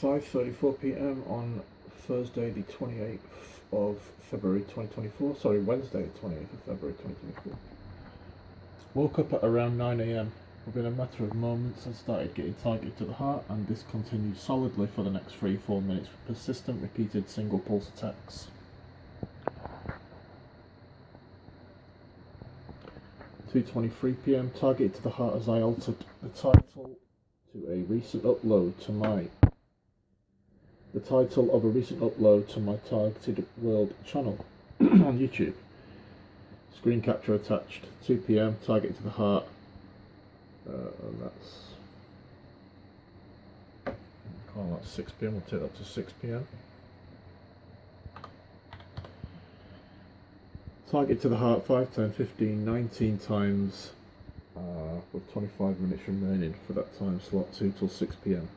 5:34 p.m. on Thursday, the 28th of February 2024. Sorry, Wednesday, 28th of February 2024. Woke up at around 9 a.m. Within a matter of moments, I started getting targeted to the heart, and this continued solidly for the next 3-4 minutes with persistent, repeated single pulse attacks. 2:23 p.m. Targeted to the heart as I altered the title to a recent upload to my the title of a recent upload to my Targeted World channel on YouTube. Screen capture attached. 2 p.m. Targeted to the heart. And that's 6 p.m. We'll take that to 6 p.m. Target to the heart 5, 10, 15, 19 times with 25 minutes remaining for that time slot, 2 till 6 p.m.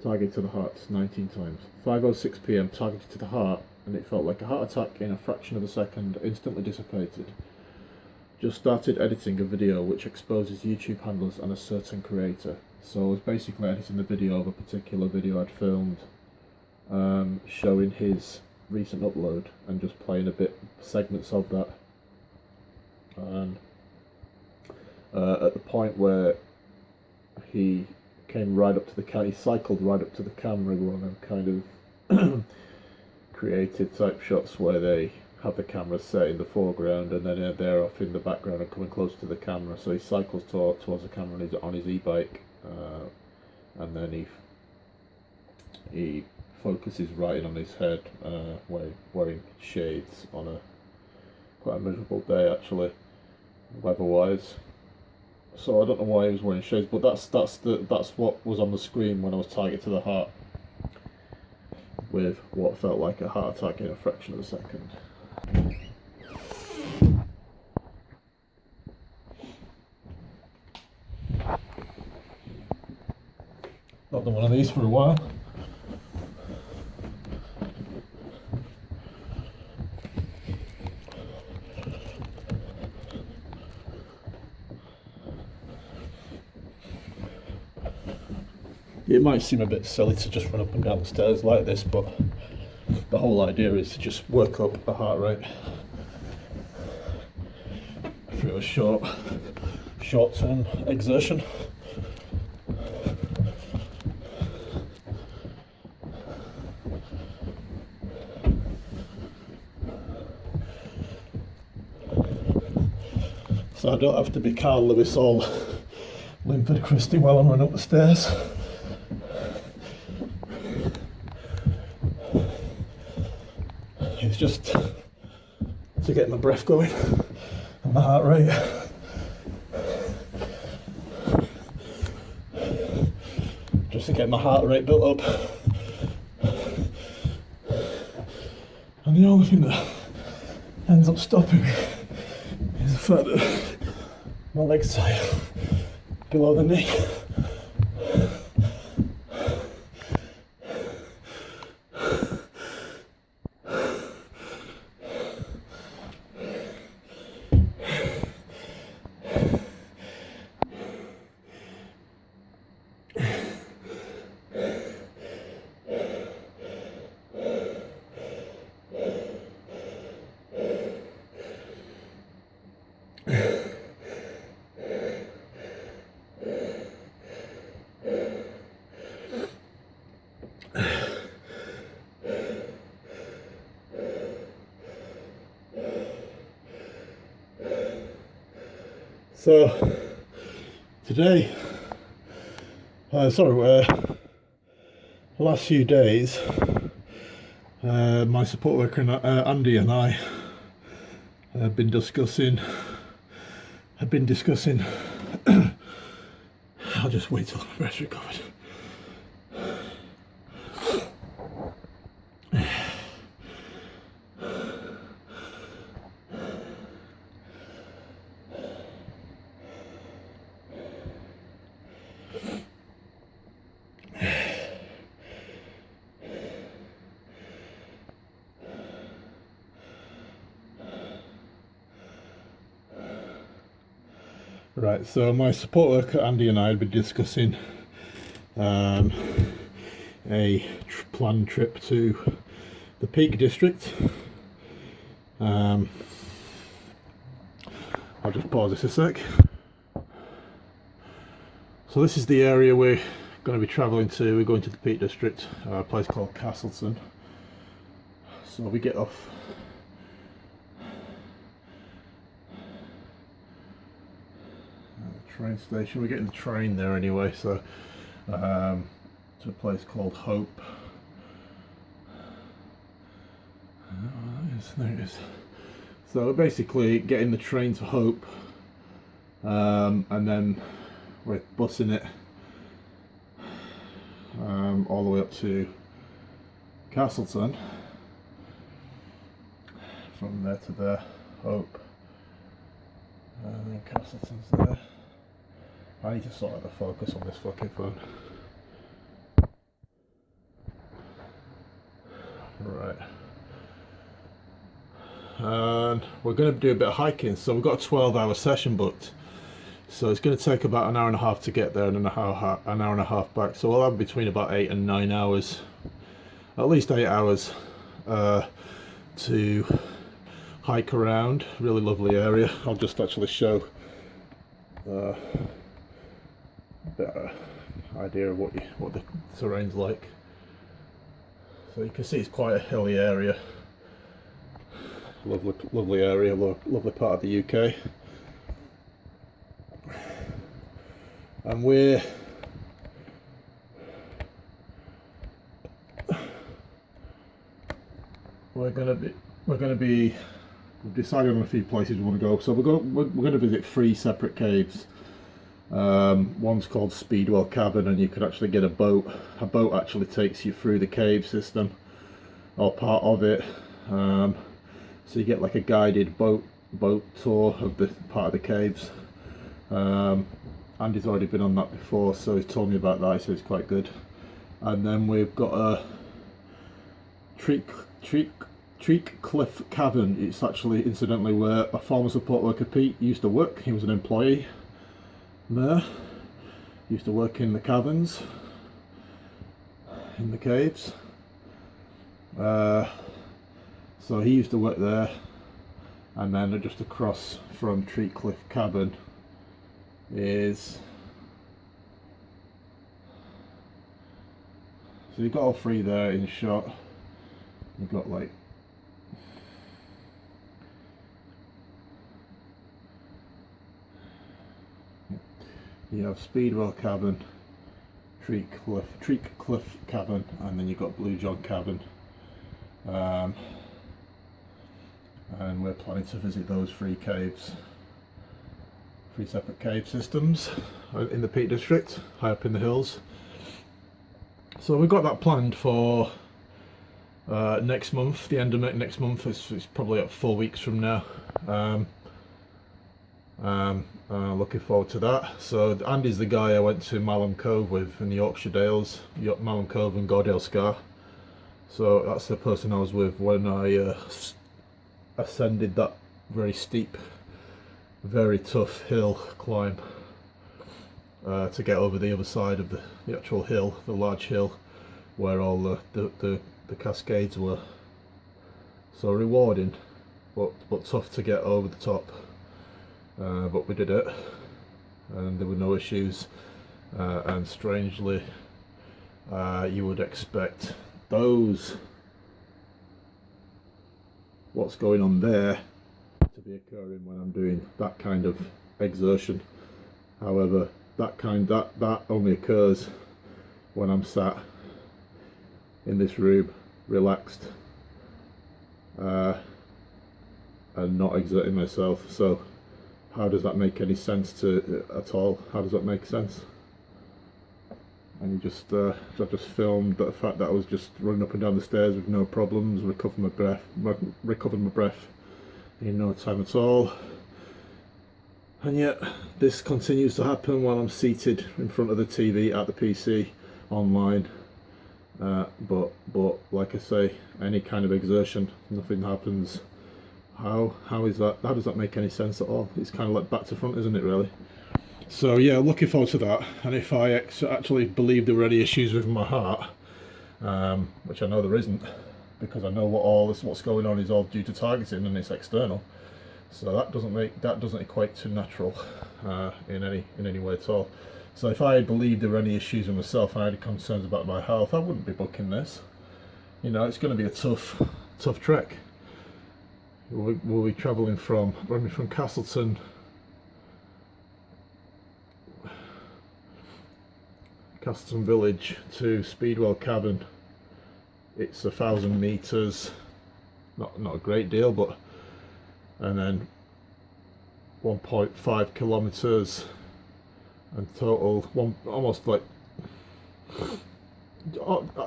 Target to the heart 19 times. 5:06 p.m. targeted to the heart, and it felt like a heart attack in a fraction of a second, instantly dissipated. Just started editing a video which exposes YouTube handlers and a certain creator. So I was basically editing the video of a particular video I'd filmed, showing his recent upload and just playing segments of that. And at the point where he came right up to he cycled right up to the camera, one of kind of creative type shots where they have the camera set in the foreground and then they're off in the background and coming close to the camera. So he cycles towards the camera on his e-bike, and then he focuses right in on his head, wearing shades on quite a miserable day actually, weather-wise. So I don't know why he was wearing shades, but that's what was on the screen when I was targeted to the heart with what felt like a heart attack in a fraction of a second. Not done one of these for a while. It might seem a bit silly to just run up and down the stairs like this, but the whole idea is to just work up the heart rate through a short-term exertion. So I don't have to be Carl Lewis or Linford Christie while I'm running up the stairs. It's just to get my breath going and my heart rate. Just to get my heart rate built up. And the only thing that ends up stopping me is the fact that my legs are below the knee. So today, the last few days, my support worker Andy and I have been discussing. I'll just wait till my breath's recovered. Right, so my support worker Andy and I had been discussing a planned trip to the Peak District. I'll just pause this a sec. So this is the area we're going to be travelling to. We're going to the Peak District, a place called Castleton. So we get off the train station. We're getting the train there anyway, so to a place called Hope. There it is. So we're basically getting the train to Hope, and then we're bussing it all the way up to Castleton. From there to there, Hope, and then Castleton's there. I need to sort out the focus on this fucking phone. Right. And we're going to do a bit of hiking, so we've got a 12-hour session booked. So it's going to take about an hour and a half to get there and an hour and a half back. So we'll have between about 8 and 9 hours, at least 8 hours, to hike around. Really lovely area. I'll just actually show a better idea of what the terrain's like. So you can see it's quite a hilly area. Lovely area, lovely part of the UK. And we've decided on a few places we want to go. So we're going to visit 3 separate caves. One's called Speedwell Cavern, and you could actually get a boat. A boat actually takes you through the cave system, or part of it. So you get like a guided boat tour of the part of the caves. Andy's already been on that before, so he's told me about that. He says it's quite good. And then we've got a Treak Cliff Cavern. It's actually, incidentally, where a former support worker, Pete, used to work. He was an employee there. Used to work in the caverns, in the caves. So he used to work there, and then just across from Treak Cliff Cavern is, so you've got all 3 there in shot. You've got like you have Speedwell Cavern, Treak Cliff Cavern, and then you've got Blue John Cavern. And we're planning to visit those 3 caves, 3 separate cave systems in the Peak District, high up in the hills. So we've got that planned for next month, the end of next month. It's probably up 4 weeks from now. Looking forward to that. So Andy's the guy I went to Malham Cove with in the Yorkshire Dales, Malham Cove and Gordale Scar. So that's the person I was with when I ascended that very steep, very tough hill climb to get over the other side of the actual hill, the large hill where all the cascades were. So rewarding, but tough to get over the top. But we did it, and there were no issues. And strangely, you would expect what's going on there to be occurring when I'm doing that kind of exertion. However, that only occurs when I'm sat in this room, relaxed, and not exerting myself. So how does that make any sense at all? How does that make sense? And I just filmed the fact that I was just running up and down the stairs with no problems, recovered my breath in no time at all. And yet this continues to happen while I'm seated in front of the TV at the PC online. But like I say, any kind of exertion, nothing happens. How is that? How does that make any sense at all? It's kind of like back to front, isn't it, really? So yeah, looking forward to that. And if I actually believe there were any issues with my heart, which I know there isn't, because I know what's going on is all due to targeting and it's external. So that doesn't equate to natural in any way at all. So if I believed there were any issues with myself and I had concerns about my health, I wouldn't be booking this. You know, it's going to be a tough trek. We'll be travelling from Castleton Village to Speedwell Cavern. It's 1,000 meters, not a great deal, but, and then 1.5 kilometers, and total almost like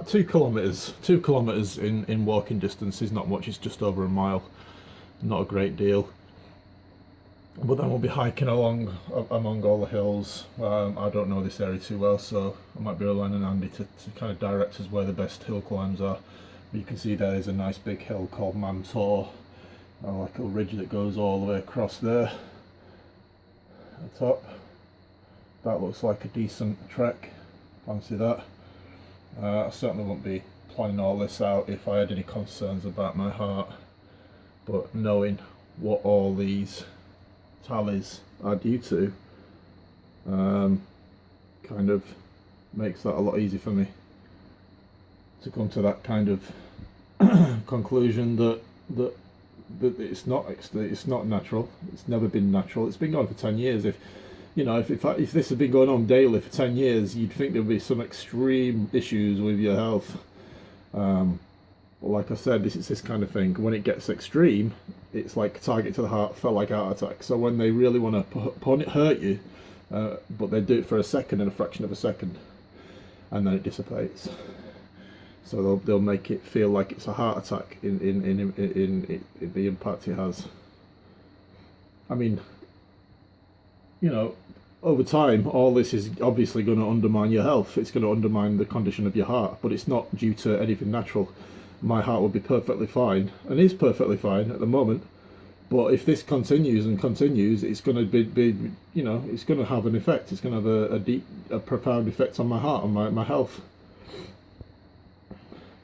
2 kilometers. 2 kilometers in walking distance is not much. It's just over a mile, not a great deal. But then we'll be hiking among all the hills. I don't know this area too well, so I might be relying on Andy to kind of direct us where the best hill climbs are. But you can see there's a nice big hill called Mam Tor, like a ridge that goes all the way across there at the top. That looks like a decent trek. Fancy that. I certainly wouldn't be planning all this out if I had any concerns about my heart. But knowing what all these tallies are due to kind of makes that a lot easier for me to come to that kind of conclusion that it's not natural. It's never been natural. It's been going for 10 years. If this had been going on daily for 10 years, you'd think there'd be some extreme issues with your health. But like I said, this is this kind of thing. When it gets extreme, it's like target to the heart, felt like heart attack. So when they really want to hurt you, but they do it for a second, and a fraction of a second, and then it dissipates. So they'll make it feel like it's a heart attack in the impact it has. I mean, you know, over time, all this is obviously going to undermine your health. It's going to undermine the condition of your heart, but it's not due to anything natural. My heart will be perfectly fine, and is perfectly fine at the moment. But if this continues, it's going to be it's going to have an effect. It's going to have a profound effect on my heart, on my health.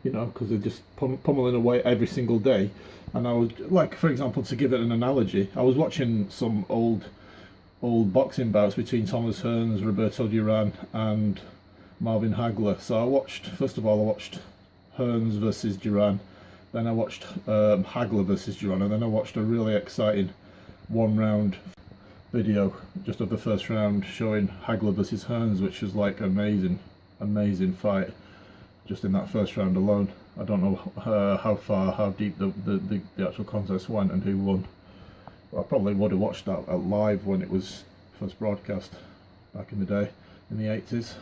You know, because they're just pummeling away every single day. And I was, like, for example, to give it an analogy, I was watching some old boxing bouts between Thomas Hearns, Roberto Duran, and Marvin Hagler. So first of all, I watched Hearns versus Duran, then I watched Hagler versus Duran, and then I watched a really exciting 1-round video just of the first round showing Hagler versus Hearns, which was like amazing fight just in that first round alone. I don't know how deep the actual contest went and who won. I probably would have watched that live when it was first broadcast back in the day, in the 80s.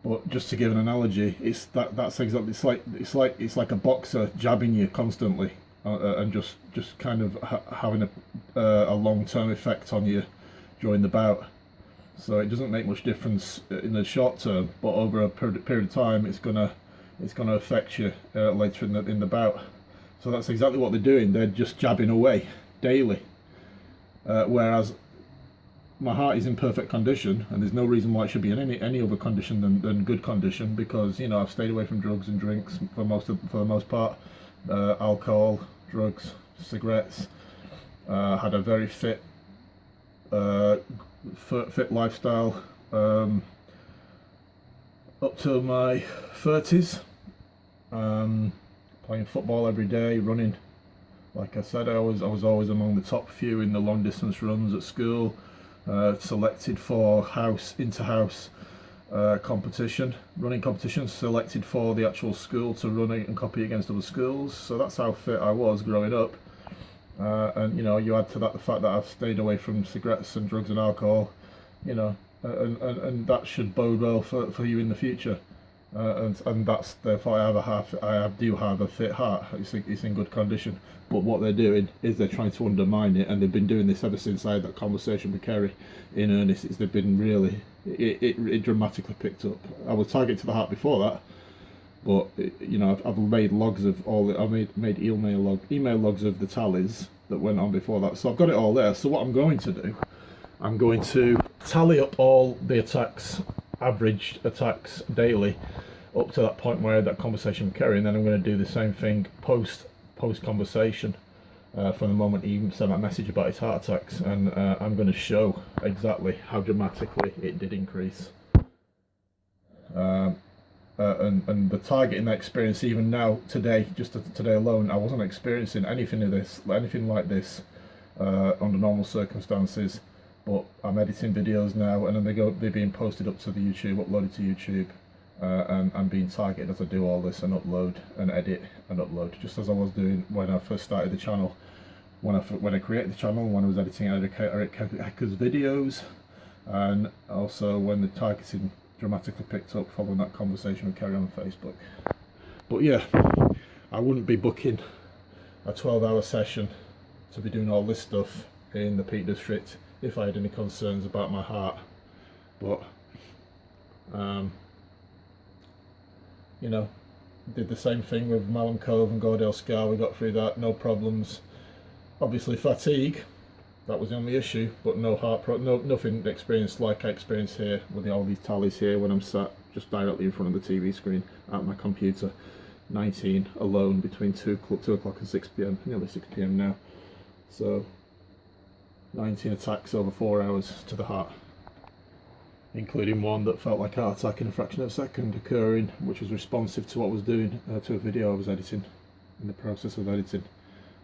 But just to give an analogy, that's exactly, it's like a boxer jabbing you constantly, and just kind of having a long-term effect on you during the bout. So it doesn't make much difference in the short term, but over a period of time, it's gonna affect you later in the bout. So that's exactly what they're doing. They're just jabbing away daily. Whereas my heart is in perfect condition, and there's no reason why it should be in any other condition than good condition, because I've stayed away from drugs and drinks for the most part, alcohol, drugs, cigarettes. Had a very fit lifestyle up to my 30s. Playing football every day, running. Like I said, I was always among the top few in the long distance runs at school. Selected for inter-house running competitions, selected for the actual school to run and compete against other schools. So that's how fit I was growing up. And you add to that the fact that I've stayed away from cigarettes and drugs and alcohol, and that should bode well for you in the future. And that's therefore I do have a fit heart. It's in good condition. But what they're doing is they're trying to undermine it, and they've been doing this ever since I had that conversation with Kerry in earnest. They've been really it dramatically picked up. I was targeted to the heart before that, but I've made logs of all. I made email logs of the tallies that went on before that. So I've got it all there. So what I'm going to do, I'm going to tally up all the attacks averaged attacks daily up to that point where I had that conversation with Kerry, and then I'm going to do the same thing post conversation. From the moment he sent that message about his heart attacks, and I'm going to show exactly how dramatically it did increase. And the target in that experience, even now today, just today alone, I wasn't experiencing anything like this under normal circumstances. But I'm editing videos now, and then they're being posted up to the YouTube, uploaded to YouTube, and I'm being targeted as I do all this and upload and edit and upload, just as I was doing when I first started the channel. When I created the channel, when I was editing Eric Hecker's videos, and also when the targeting dramatically picked up following that conversation with Kerry on Facebook. But yeah, I wouldn't be booking a 12-hour session to be doing all this stuff in the Peak District if I had any concerns about my heart. But you know, did the same thing with Malham Cove and Gordale Scar. We got through that, no problems. Obviously fatigue, that was the only issue, but no nothing experienced like I experienced here with all these tallies here when I'm sat just directly in front of the TV screen at my computer. 19 alone between 2 o'clock and 6 p.m, nearly 6 p.m. now. So 19 attacks over 4 hours to the heart, including one that felt like a heart attack in a fraction of a second occurring, which was responsive to what I was doing, to a video I was editing, in the process of editing,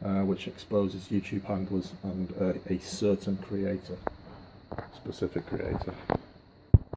which exposes YouTube handlers and a certain creator, specific creator.